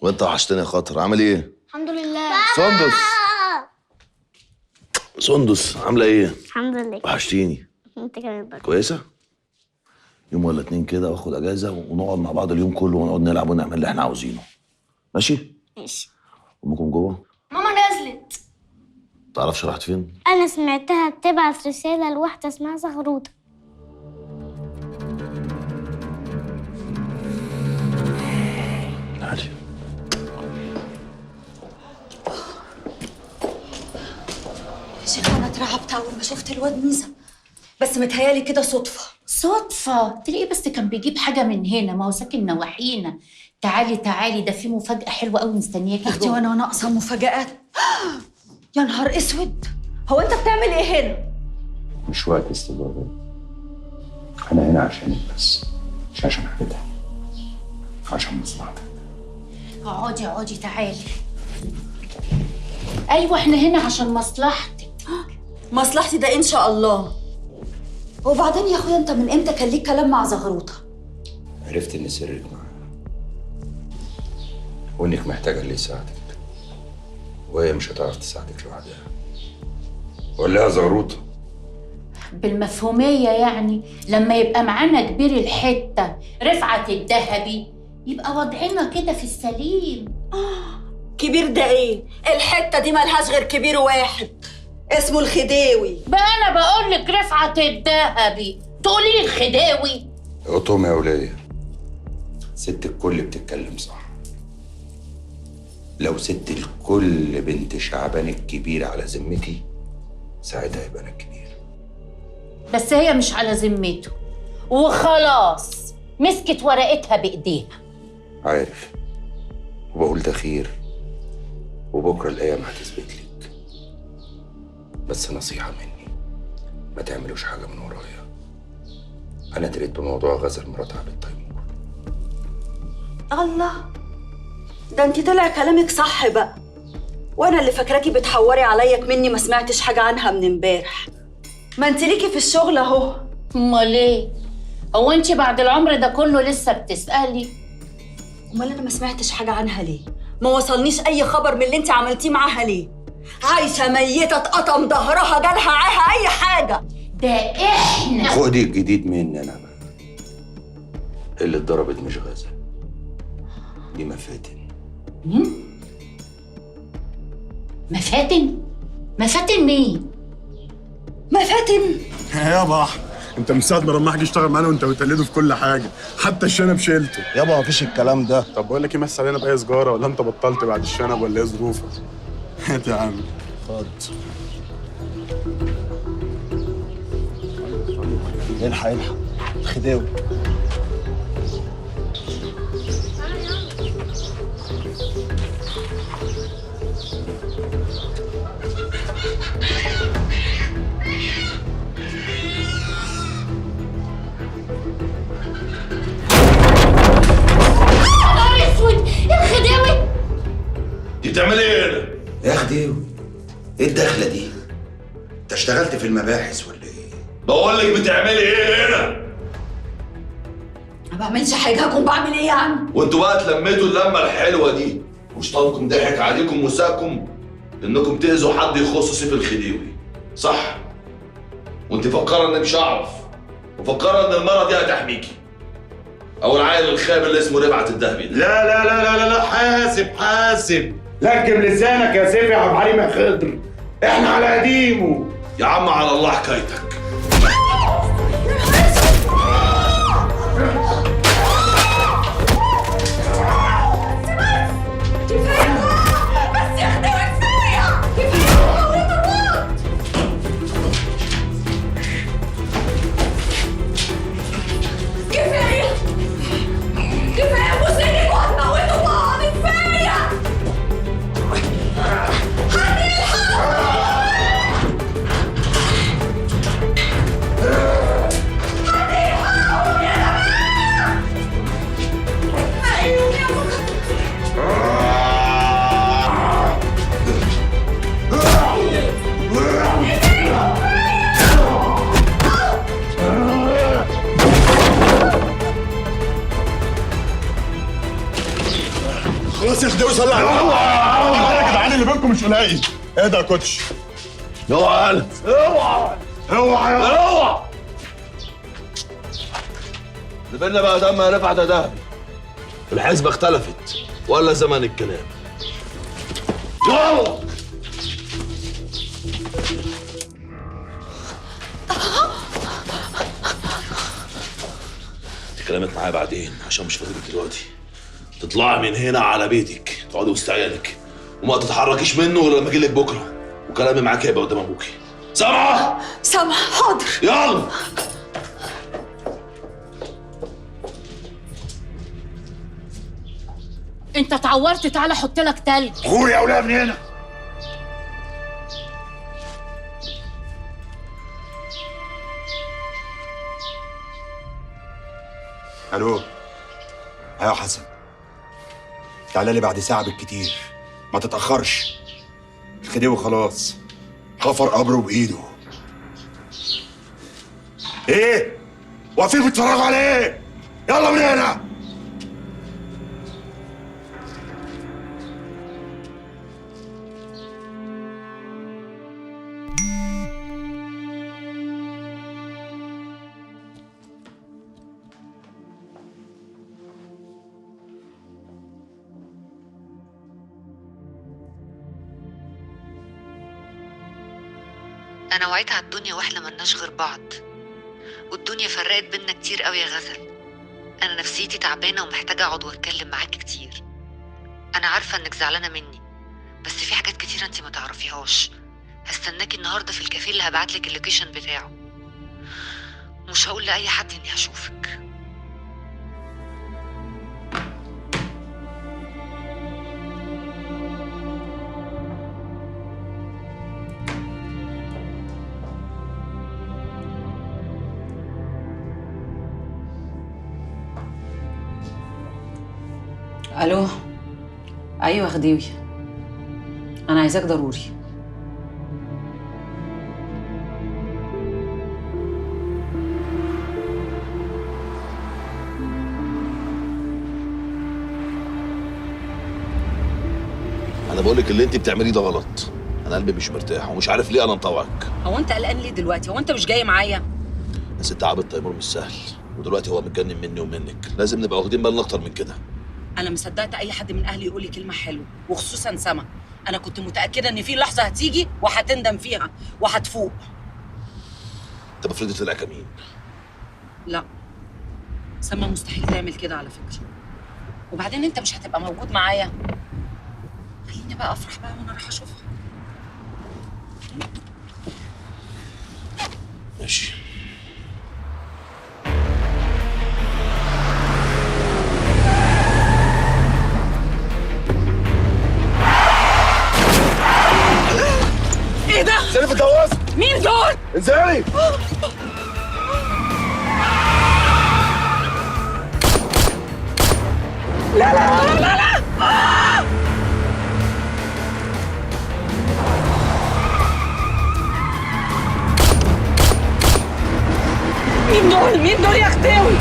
وانت وحشتني يا خاطر، عامل ايه؟ الحمد لله. سندس سندس عامله ايه؟ الحمد لله. وحشتيني. انت كمان برضه. كويسه؟ يوم ولا اتنين كده واخد اجازه ونقعد مع بعض اليوم كله ونقعد نلعب ونعمل اللي احنا عاوزينه. ماشي؟ ماشي. امكم جوه؟ ماما نزلت. تعرفش راحت فين؟ انا سمعتها بتبعت رساله لواحده اسمها زغروطه. تعالي. يا شيخة أنا اترعبت أول ما شفت الواد ميزة، بس متهيألي كده صدفة. صدفة؟ تلاقيه بس كان بيجيب حاجة من هنا، ما هو ساكن نواحينا. تعالي تعالي، ده في مفاجأة حلوة قوي مستنياكي أختي جوه. وأنا ناقصة مفاجآت. يا نهار أسود، هو أنت بتعمل إيه هنا؟ مش وقت استجوابات. أنا هنا عشانك بس، مش عشان حاجة تانية، عشان مصلحتك. اقعدي اقعدي تعالي. أيوة احنا هنا عشان مصلحتك. مصلحتي ده إن شاء الله. وبعدين يا أخويا أنت من إمتى كان ليك كلام مع زغروطة؟ عرفت إن سرك معاها وإنك محتاجة اللي يساعدك، وهي مش هتعرف تساعدك لوحدها. ولا يا زغروطة؟ بالمفهومية يعني، لما يبقى معانا كبير الحتة رفعت الذهبي يبقى وضعنا كده في السليم. كبير ده إيه؟ الحتة دي ملهاش غير كبير واحد اسمه الخديوي. بقى أنا بقول لك رفعت الذهبي تقولي لي الخداوي؟ قطهم يا ولية، ست الكل بتتكلم صح. لو ست الكل بنت شعبان الكبير على ذمتي ساعتها يبقى أنا الكبير. بس هي مش على ذمته وخلاص، مسكت ورقتها بإيديها. عارف، وبقول ده خير، وبكرة الأيام هتثبت لك. بس نصيحة مني، ما تعملوش حاجة من ورايا. أنا دريت بموضوع غزل مرات عبد التيمور. الله، ده انت طلع كلامك صح بقى، وانا اللي فاكراكي بتحوري عليا مني ما سمعتش حاجه عنها من امبارح. ما انت ليكي في الشغل اهو. امال ايه؟ هو انت بعد العمر ده كله لسه بتسألي؟ امال انا ما سمعتش حاجه عنها ليه؟ ما وصلنيش اي خبر من اللي انت عملتيه معاها ليه؟ عايشه ميته اتقطم ظهرها جالها عاهه اي حاجه. ده احنا خدي الجديد مني أنا بقى. اللي اتضربت مش غزل، دي مفاتن. مفاتن؟ مفاتن مين؟ مفاتن؟ يا بحر، انت من ساعه ما رماح جه اشتغل معانا وانت بتقلده في كل حاجه، حتى الشنب شيلته. يابا مفيش الكلام ده. طب بقول لك ايه، مس علينا باي سجاره ولا انت بطلت بعد الشنب ولا ايه ظروفك؟ هات يا عم. خد. الحق الحق الخداوي. نهار اسود، الخداوي! دي بتعمل ايه هنا؟ يا خديوي، ايه الدخلة دي؟ انت اشتغلت في المباحث ولا ايه؟ بقول لك بتعملي ايه هنا؟ ما بعملش حاجه، هكون بعمل ايه يعني؟ وانتوا بقى اتلميتوا اللمه الحلوه دي وشيطانكم ضحك عليكم وساكم انكم تاذوا حد يخص سيف الخديوي، صح؟ وانت فكره اني مش هعرف، وفكره ان المره دي هتحميكي، او العيل الخاب اللي اسمه رفعت الذهبي ده. لا لا لا لا لا، حاسب حاسب، لكم لسانك يا سيف يا عبد الحليم يا خضر، احنا على قديمه. يا عم على الله حكايتك. خلاص يا خديوي صلي على النبي. يا جدعان اللي بينكم مش قليل. اهدى يا كوتش. اوعى اوعى اوعى اوعى لبنا بقى دم يا رفعت يا دهبي. الحسبة اختلفت ولا زمن الكلام. يلا كلامك معايا بعدين عشان مش فاضي دلوقتي. تطلعي من هنا على بيتك تقعدي وسط عيالك وما تتحركيش منه غير لما اجيلك بكره، وكلامي معاك هيبقى قدام ابوكي. سامعه؟ سامع، حاضر. يلا. انت اتعورت، تعالى احط لك تلج. غوري يا اولاد من هنا. الو. ايوه حسن، تعالى لي بعد ساعه بالكتير، ما تتاخرش. الخديوي خلاص حفر قبره بايده. ايه واقفين بتتفرجوا على ايه؟ يلا من هنا. أنا وعيت على الدنيا وإحنا ملناش غير بعض، والدنيا فرقت بينا كتير قوي يا غزل. أنا نفسيتي تعبانة ومحتاجة أقعد وأتكلم معاكي كتير. أنا عارفة إنك زعلانة مني، بس في حاجات كتير أنتي ما تعرفيهاش. هستناكي النهاردة في الكافيه اللي هبعتلك اللوكيشن بتاعه. مش هقول لأي حد إني هشوفك. الو. ايوه خديوي، انا عايزاك ضروري. انا بقول لك اللي انت بتعمليه ده غلط. انا قلبي مش مرتاح ومش عارف ليه انا مطوعك. هو انت قلقان ليه دلوقتي؟ هو انت مش جاي معايا؟ بس انت عبد تيمور مش سهل، ودلوقتي هو متجنن مني ومنك. لازم نبقى واخدين بالنا اكتر من كده. انا مصدقت اي حد من اهلي يقول لي كلمه حلوه، وخصوصا سما. انا كنت متاكده ان في لحظه هتيجي وهتندم فيها وهتفوق. طب افرضي طلع كمين؟ لا، سما مستحيل تعمل كده على فكره. وبعدين انت مش هتبقى موجود معايا. خليني بقى افرح بقى وانا رايحه اشوفها. ماشي. ايه ده؟ انزلي في الجواز. مين دول؟ انزلي. لا لا لا لا لا. مين دول؟ مين دول يا خديوي؟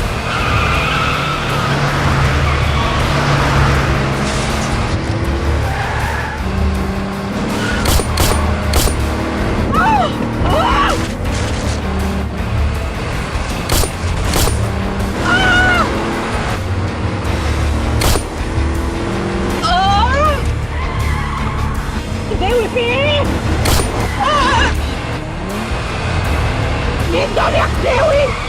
خديوي في ايه؟ مين دول يا خديوي؟